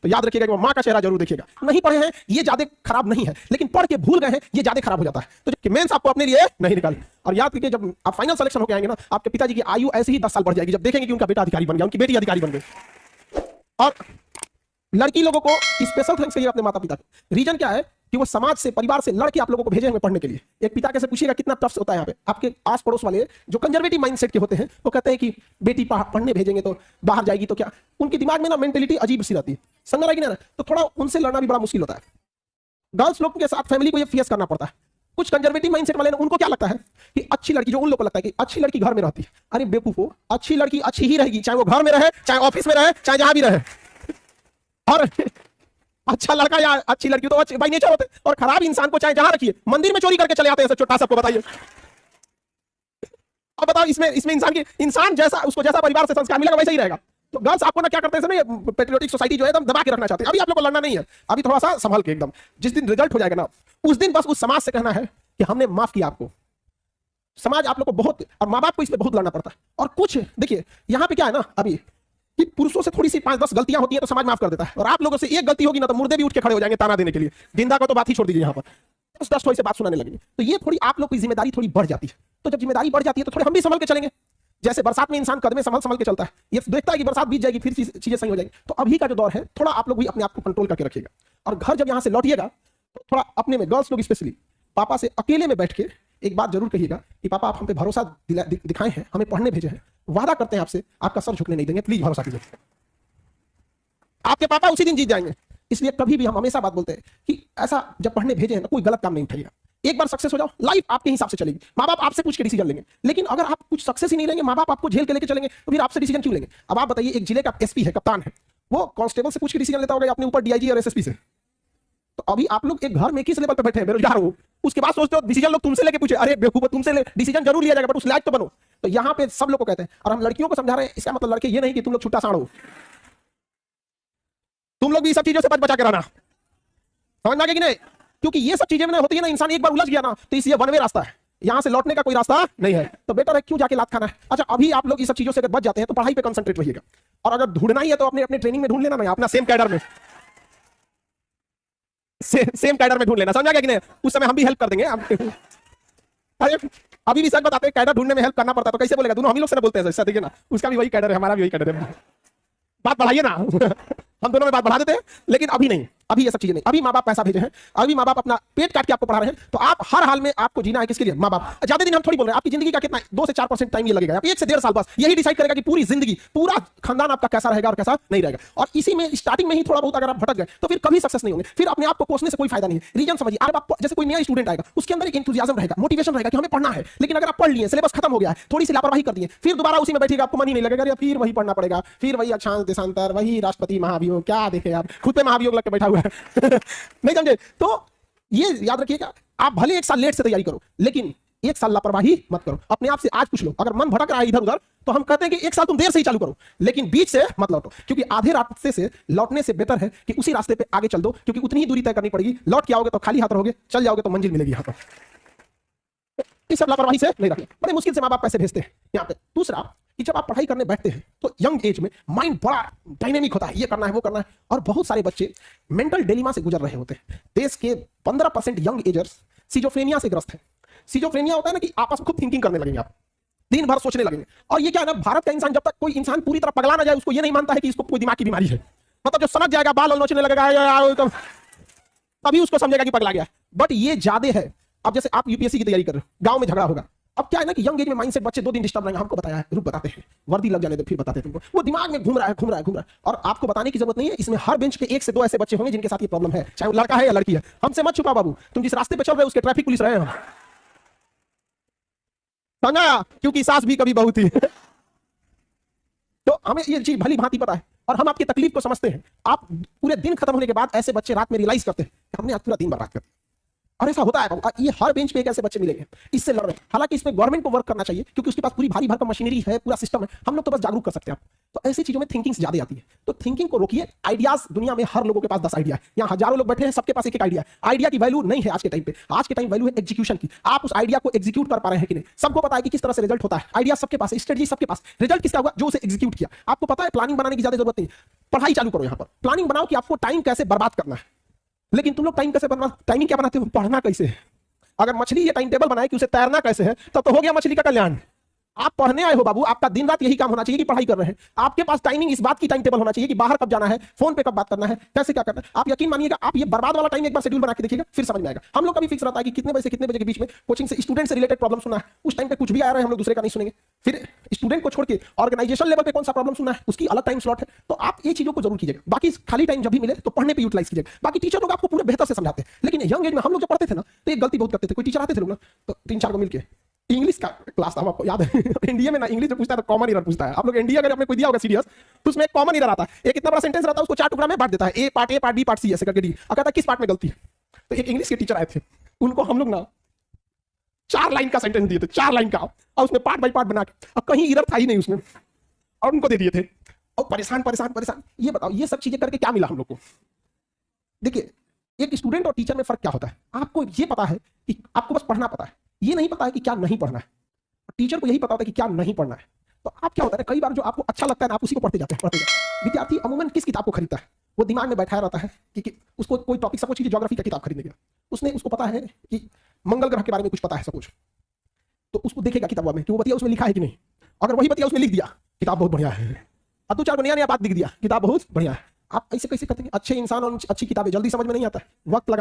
तो याद रखिएगा कि वो माँ का चेहरा जरूर देखिएगा। नहीं पढ़े हैं ये ज्यादा खराब नहीं है, लेकिन पढ़ के भूल गए हैं ये ज्यादा खराब हो जाता है। तो जबकि मेंस आपको अपने लिए नहीं निकाल। और याद रखिए जब आप फाइनल सिलेक्शन होकर आएंगे ना, आपके पिताजी की आयु ऐसे ही 10 साल बढ़ जाएगी जब देखेंगे कि उनका बेटा अधिकारी बन गया, उनकी बेटी अधिकारी बन गई। और लड़की लोगों को स्पेशल थैंक्स चाहिए अपने माता पिता को। रीजन क्या है कि वो समाज से, परिवार से लड़के आप लोगों को भेजे होंगे पढ़ने के लिए। एक पिता कैसे पूछिएगा कितना टफ होता है यहाँ पे। आपके आस पड़ोस वाले जो कंजर्वेटिव माइंडसेट के होते हैं वो कहते हैं कि बेटी पढ़ने भेजेंगे तो बाहर जाएगी तो क्या, उनके दिमाग में ना मेंटेलिटी अजीब सी रहती है, समझ रहा है कि ना। तो थोड़ा उनसे लड़ना भी बड़ा मुश्किल होता है। गर्ल्स लोग के साथ फैमिली को ये फेस करना पड़ता है। कुछ कंजर्वेटिव माइंडसेट वाले उनको क्या लगता है कि अच्छी लड़की, जो उन लोगों को लगता है कि अच्छी लड़की घर में रहती है। अरे बेवकूफो, अच्छी लड़की अच्छी ही रहेगी, चाहे वो घर में रहे, चाहे ऑफिस में रहे, चाहे जहां भी रहे। और अच्छा लड़का या अच्छी लड़की तो अच्छे बाई नेचर होते हैं, और खराब इंसान को चाहे जहां रखिए, मंदिर में चोरी करके चले आते हैं छोटा, सबको बताइए। अब बताओ इसमें इंसान जैसा, उसको जैसा परिवार से संस्कार मिलेगा वैसे ही रहेगा। तो गर्ल्स आपको ना क्या करते हैं ना, पेट्रियोटिक सोसाइटी जो है एकदम दबा के रखना चाहते हैं। अभी आप लोग को लड़ना नहीं है, अभी थोड़ा सा संभल के एकदम, जिस दिन रिजल्ट हो जाएगा ना उस दिन बस उस समाज से कहना है कि हमने माफ किया आपको। समाज आप लोग को बहुत, और माँ बाप को इस पे बहुत लड़ना पड़ता है। और कुछ देखिए यहाँ पे क्या है ना अभी कि पुरुषों से थोड़ी सी 5-10 गलतियां होती है तो समाज माफ कर देता है, और आप लोगों से एक गलती होगी ना तो मुर्दे भी उठ के खड़े हो जाएंगे ताना देने के लिए। जिंदा को तो बात ही छोड़ दीजिए, यहाँ पर 10 थोड़ी से बात सुनाने लगेंगे। तो ये थोड़ी आप लोग की जिम्मेदारी थोड़ी बढ़ जाती है। तो जब जिम्मेदारी बढ़ जाती है तो थोड़े हम भी संभल के चलेंगे। जैसे बरसात में इंसान कदमे संभल के चलता है, ये देखता है कि बरसात बीत जाएगी फिर चीजें सही हो जाएगी। तो अभी का जो दौर है थोड़ा आप लोग भी अपने आप को कंट्रोल करके रखिएगा। और घर जब यहाँ से लौटिएगा तो थोड़ा अपने में, गर्ल्स लोग स्पेशली, पापा से अकेले में बैठ के एक बात जरूर कहिएगा कि पापा आप हम पे भरोसा दिखाए हैं, हमें पढ़ने भेजे हैं, वादा करते हैं आपसे आपका सर झुकने नहीं देंगे, प्लीज भरोसा कीजिए। आपके पापा उसी दिन जीत जाएंगे। इसलिए कभी भी हम हमेशा बात बोलते हैं कि ऐसा जब पढ़ने भेजे हैं ना कोई गलत काम नहीं उठाइएगा। एक बार सक्सेस हो जाओ, लाइफ आपके हिसाब से चलेगी। माँ बाप आपसे पूछ के डिसीजन लेंगे, लेकिन अगर आप कुछ सक्सेस ही नहीं लेंगे, माँ बाप आपको झेल के लेके चलेंगे, तो फिर आपसे डिसीजन क्यों लेंगे। अब आप बताइए, एक जिले का एसपी है, कप्तान है, वो कांस्टेबल से पूछ के डिसीजन लेता होगा अपने ऊपर डीआईजी और एसएसपी से। तो अभी आप लोग एक घर में किस लेवल पे बैठे हैं, बेरोजगार हो, उसके बाद सोचते हो डिसीजन लोग तुमसे लेके पूछे। अरे बेवकूफ, तुमसे डिसीजन जरूर लिया जाएगा बट उस लायक तो बनो। तो यहाँ पे सब लोग को कहते हैं, और हम लड़कियों को समझा रहे हैं, इसका मतलब लड़के ये नहीं कि तुम लोग छुट्टा साड़ हो, तुम लोग भी सब चीजों से बच बचा के रहना, समझ आगे कि नहीं। क्योंकि ये सब चीजें में होती है ना, इंसान एक बार उलझ गया ना तो इस ये वन वे रास्ता है, यहां से लौटने का कोई रास्ता नहीं है। तो बेटर है क्यों जाके लात खाना है। अच्छा अभी आप लोग इस सब चीजों से अगर बच जाते हैं तो पढ़ाई पे कंसंट्रेट रहिएगा। और अगर ढूंढना ही है तो अपने अपने ट्रेनिंग में ढूंढ लेना ना, अपना सेम कैडर में, सेम कैडर में ढूंढ लेना, समझा गया कि नहीं। उस समय हम भी हेल्प कर देंगे। अरे अभी भी सच बताते हैं, कैडर ढूंढने में हेल्प करना पड़ता है तो कैसे बोलेगा, दोनों हम ही लोग से बोलते हैं, देखिए ना, उसका भी वही कैडर है, हमारा भी वही कैडर है। बात बढ़ाइए ना हम दोनों में बात बढ़ा देते हैं, लेकिन अभी नहीं, अभी ये सब चीजें नहीं। अभी माँ बाप पैसा भेजे हैं, अभी माँ बाप अपना पेट काट के आपको पढ़ा रहे हैं, तो आप हर हाल में आपको जीना है किसके लिए, माँ बाप। ज्यादा दिन हम थोड़ी बोल रहे हैं, आपकी जिंदगी का कितना 2 से 4% टाइम ये लगेगा, आप 1 से 1.5 साल बस यही डिसाइड करेगा कि पूरी जिंदगी, पूरा खानदान आपका कैसा रहेगा और कैसा नहीं रहेगा। और इसी में स्टार्टिंग में ही थोड़ा बहुत अगर आप भटक गए तो फिर कभी सक्सेस नहीं होंगे, फिर अपने आप को कोसने से कोई फायदा नहीं है। रीजन समझिए, आप जैसे कोई नया स्टूडेंट आएगा, उसके अंदर एक एंथुसियाज्म रहेगा, मोटिवेशन रहेगा कि हमें पढ़ना है, लेकिन अगर आप पढ़ लिए, सिलेबस खत्म हो गया है, थोड़ी सी लापरवाही कर दिए, फिर दोबारा उसी में बैठेगा, आपको मन ही नहीं लगेगा, फिर वही पढ़ना पड़ेगा, फिर वही अक्षांश देशांतर, वही राष्ट्रपति महाभियोग, क्या देखे आप, खुद पे महाभियोग लग के बैठा हुआ है नहीं समझे। तो ये याद रखिएगा, आप भले 1 साल लेट से तैयारी करो, लेकिन 1 साल लापरवाही मत करो। अपने आप से आज पूछ लो, अगर मन भटक रहा है इधर उधर, तो हम कहते हैं कि 1 साल तुम देर से ही चालू करो, लेकिन बीच से मत लौटो, क्योंकि आधे रास्ते से लौटने से बेहतर है कि उसी रास्ते पे आगे चल दो, क्योंकि उतनी ही दूरी तय करनी पड़ेगी। लौट के आओगे तो खाली हाथ रहोगे, चल जाओगे तो मंजिल मिलेगी। यहाँ पर इस सब लापरवाही से नहीं रखना। बड़े मुश्किल से माँ बाप पैसे भेजते हैं यहाँ पे। दूसरा कि जब आप पढ़ाई करने बैठते हैं तो यंग एज में माइंड बड़ा डायनेमिक होता है, ये करना है वो करना है, और बहुत सारे बच्चे मेंटल डिलेमा से गुजर रहे होते हैं। देश के 15% यंग एजर्स सिजोफ्रेनिया से ग्रस्त है। सिजोफ्रेनिया होता है ना कि आपस में खुद थिंकिंग करने लगेंगे, आप दिन भर सोचने लगेंगे। और ये क्या है ना, भारत का इंसान, जब तक कोई इंसान पूरी तरह पगला ना जाए, उसको ये नहीं मानता है कि इसको कोई दिमाग की बीमारी है। मतलब जो समझ जाएगा, बाल नोचने लगेगा, तभी उसको समझेगा कि पगला गया। बट ये ज्यादा है। अब जैसे आप यूपीएससी की तैयारी कर रहे हो, गांव में झगड़ा होगा। अब क्या है ना कि यंग एज में माइंडसेट बच्चे 2 दिन डिस्टर्ब रहेंगे, हमको बताया है, रुक बताते हैं, वर्दी लग जाने दो फिर बताते हैं तुमको। वो दिमाग में घूम रहा है। और आपको बताने की जरूरत नहीं है, इसमें हर बेंच पे 1 से 2 ऐसे बच्चे होंगे जिनके साथ ये प्रॉब्लम है, चाहे वो लड़का है या लड़की है। हमसे मत छुपा बाबू, तुम जिस रास्ते पे चल रहे हो उसके ट्रैफिक पुलिस रहे हैं, समझा, क्योंकि सास भी कभी बहू थी तो हमें ये चीज भली भांति पता है, और हम आपकी तकलीफ को समझते हैं। आप पूरे दिन खत्म होने के बाद ऐसे बच्चे रात में रियलाइज करते हैं कि हमने आज पूरा दिन बर्बाद कर दिया। और ऐसा होता है बाबू, ये हर बेंच पे एक ऐसे बच्चे मिलेंगे इससे लड़ रहे हैं। हालांकि इसमें गवर्नमेंट को वर्क करना चाहिए क्योंकि उसके पास पूरी भारी भरकम मशीनरी है, पूरा सिस्टम है, हम लोग तो बस जागरूक कर सकते हैं आप। तो ऐसी चीजों में थिंकिंग ज्यादा आती है, तो थिंकिंग को रोकिए। आइडियाज दुनिया में हर लोगों के पास 10 आइडिया है, यहाँ हजारों लोग बैठे हैं, सबके पास एक एक आइडिया है। आइडिया की वैल्यू नहीं है आज के टाइम पे, आज के टाइम वैल्यू है एग्जीक्यूशन की। आप उस आइडिया को एग्जीक्यूट कर पा रहे हैं कि नहीं, सबको पता है कि किस तरह से रिजल्ट होता है, आइडिया सबके पास है, स्ट्रेटजी सबके पास, रिजल्ट किसका हुआ, जो उसे एग्जीक्यूट किया। आपको पता है प्लानिंग बनाने की ज्यादा जरूरत नहीं, पढ़ाई चालू करो, यहाँ पर प्लानिंग बनाओ कि आपको टाइम कैसे बर्बाद करना है। लेकिन तुम लोग टाइम कैसे बनना, टाइमिंग क्या बनाते हो, पढ़ना कैसे है। अगर मछली ये टाइम टेबल बनाए कि उसे तैरना कैसे है, तब तो हो गया मछली का कल्याण। आप पढ़ने आए हो बाबू, आपका दिन रात यही काम होना चाहिए कि पढ़ाई कर रहे हैं। आपके पास टाइमिंग इस बात की टाइम टेबल होना चाहिए कि बाहर कब जाना है, फोन पे कब बात करना है, कैसे क्या करना है। आप यकीन मानिएगा, आप ये बर्बाद वाला टाइम एक बार शेड्यूल बना के देखिएगा, फिर समझ में आएगा। हम लोग का भी फिक्स रहता है कि कितने बजे से कितने बजे के बीच में कोचिंग से स्टूडेंट से रिलेटेड प्रॉब्लम सुनना है। उस टाइम पे कुछ भी आ रहा है हम लोग दूसरे का नहीं सुनेंगे। फिर स्टूडेंट को छोड़ के ऑर्गेनाइजेशन लेवल पे कौन सा प्रॉब्लम सुनना है, उसकी अलग टाइम स्लॉट है। तो आप ये चीजों को जरूर कीजिएगा। बाकी खाली टाइम जब भी मिले तो पढ़ने पे यूटिलाइज कीजिएगा। बाकी टीचर लोग आपको पूरे बेहतर से समझाते हैं, लेकिन यंग एज में हम लोग जब पढ़ते थे ना तो एक गलती बहुत करते थे। कोई टीचर आते थे लोग ना, तो 3-4 को मिलके इंग्लिश का क्लास था, आपको याद है एनडीए में ना इंग्लिश में पूछता है तो कॉमन एरर पूछता है। आप लोग एनडीए अगर आपने कोई दिया होगा सीरियस, तो उसमें एक कॉमन एरर आता है। एक इतना बड़ा सेंटेंस रहता है, उसको 4 टुकड़ा में बांट देता है, ए पार्ट बी पार्ट सी ऐसे करके डी। और कहता है किस पार्ट में गलती है। तो एक इंग्लिश के टीचर आए थे, उनको हम लोग ना 4 लाइन का सेंटेंस दिए थे, 4 लाइन का, और उसमें पार्ट बाई पार्ट बना के, और कहीं एरर था ही नहीं उसमें, और उनको दे दिए थे। और परेशान परेशान परेशान। ये बताओ ये सब चीजें करके क्या मिला हम लोग को। देखिए एक स्टूडेंट और टीचर में फर्क क्या होता है। आपको ये पता है कि आपको बस पढ़ना पता है, ये नहीं पता है कि क्या नहीं पढ़ना है। टीचर को यही पता होता है कि क्या नहीं पढ़ना है। तो आप क्या होता है, कई बार जो आपको अच्छा लगता है ना, आप उसी को पढ़ते जाते हैं, पढ़ते जाते हैं। विद्यार्थी अमूमन किस किताब को खरीदता है, वो दिमाग में बैठाया रहता है कि उसको कोई टॉपिक, सपोज कीजिए ज्योग्राफी का किताब खरीदने गया, उसने उसको पता है कि मंगल ग्रह के बारे में कुछ पता है सब कुछ, तो उसको देखेगा किताब में कि वो बतिया उसमें लिखा है कि नहीं। अगर वही बतिया उसमें लिख दिया, किताब बहुत बढ़िया है। अब 2-4 को नया नया बात लिख दिया, किताब बहुत बढ़िया है। आप ऐसे कैसे करते हैं। अच्छे इंसान और अच्छी किताबें जल्दी समझ में नहीं आता है, वक्त लगाना